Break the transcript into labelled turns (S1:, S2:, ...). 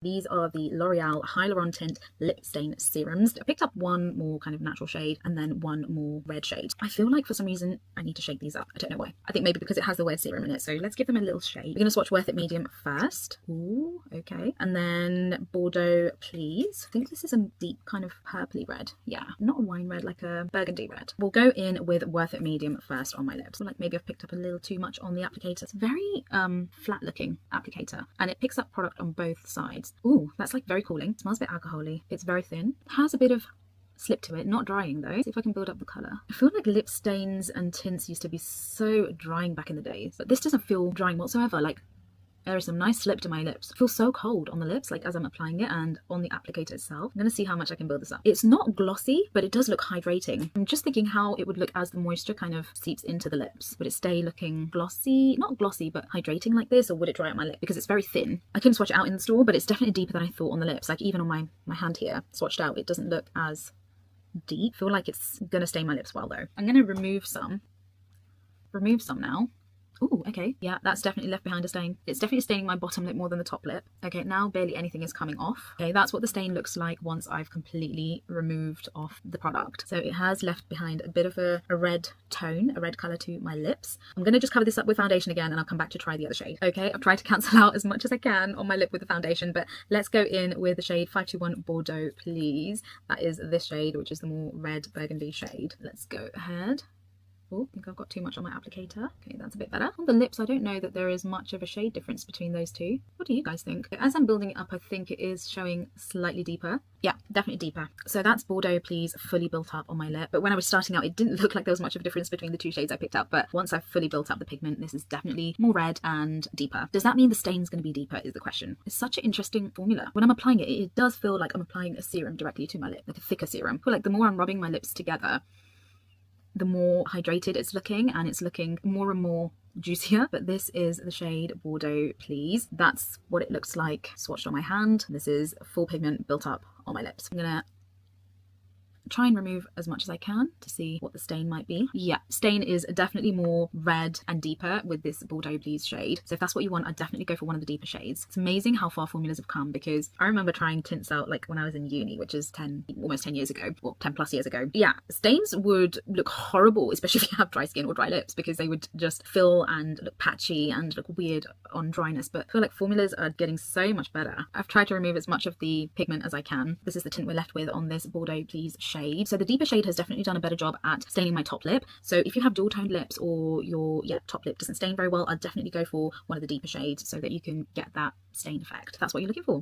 S1: These are the L'Oreal Hyaluron Tint Lip Stain Serums. I picked up one more kind of natural shade and then one more red shade. I feel like for some reason I need to shake these up. I don't know why. I think maybe because it has the word serum in it. So let's give them a little shade. We're going to swatch Worth It Medium first. Ooh, okay. And then Bordeaux Please. I think this is a deep kind of purpley red. Yeah, not a wine red, like a burgundy red. We'll go in with Worth It Medium first on my lips. I feel like maybe I've picked up a little too much on the applicator. It's a very flat looking applicator and it picks up product on both sides. Ooh, that's like very cooling. It smells a bit alcohol-y. It's very thin. It has a bit of slip to it, not drying though. See if I can build up the colour. I feel like lip stains and tints used to be so drying back in the days, but this doesn't feel drying whatsoever. Like there is some nice slip to my lips. It feels so cold on the lips, like as I'm applying it and on the applicator itself. I'm gonna see how much I can build this up. It's not glossy, but it does look hydrating. I'm just thinking how it would look as the moisture kind of seeps into the lips. Would it stay looking glossy? Not glossy, but hydrating like this, or would it dry out my lip? Because it's very thin. I couldn't swatch it out in the store, but it's definitely deeper than I thought on the lips. Like even on my hand here, swatched out, it doesn't look as deep. I feel like it's gonna stain my lips well though. I'm gonna remove some now. Ooh, okay, yeah, that's definitely left behind a stain. It's definitely staining my bottom lip more than the top lip. Okay, now barely anything is coming off. Okay, that's what the stain looks like once I've completely removed off the product. So it has left behind a bit of a red tone, a red colour to my lips. I'm gonna just cover this up with foundation again and I'll come back to try the other shade. Okay, I've tried to cancel out as much as I can on my lip with the foundation, but let's go in with the shade 521 Bordeaux Please. That is this shade, which is the more red burgundy shade. Let's go ahead. Oh, I think I've got too much on my applicator. Okay, that's a bit better. On the lips, I don't know that there is much of a shade difference between those two. What do you guys think? As I'm building it up, I think it is showing slightly deeper. Yeah, definitely deeper. So that's Bordeaux Please fully built up on my lip. But when I was starting out, it didn't look like there was much of a difference between the two shades I picked up. But once I've fully built up the pigment, this is definitely more red and deeper. Does that mean the stain's going to be deeper is the question. It's such an interesting formula. When I'm applying it, it does feel like I'm applying a serum directly to my lip, like a thicker serum. I feel like the more I'm rubbing my lips together, the more hydrated it's looking, and it's looking more and more juicier. But this is the shade Bordeaux Please. That's what it looks like swatched on my hand. This is full pigment built up on my lips. I'm gonna try and remove as much as I can to see what the stain might be. Yeah, stain is definitely more red and deeper with this Bordeaux Please shade. So if that's what you want, I'd definitely go for one of the deeper shades. It's amazing how far formulas have come, because I remember trying tints out like when I was in uni, which is almost 10 years ago, or 10 plus years ago. Yeah, stains would look horrible, especially if you have dry skin or dry lips, because they would just fill and look patchy and look weird on dryness. But I feel like formulas are getting so much better. I've tried to remove as much of the pigment as I can. This is the tint we're left with on this Bordeaux Please shade. So the deeper shade has definitely done a better job at staining my top lip. So if you have dual toned lips or your top lip doesn't stain very well, I'd definitely go for one of the deeper shades so that you can get that stain effect. That's what you're looking for.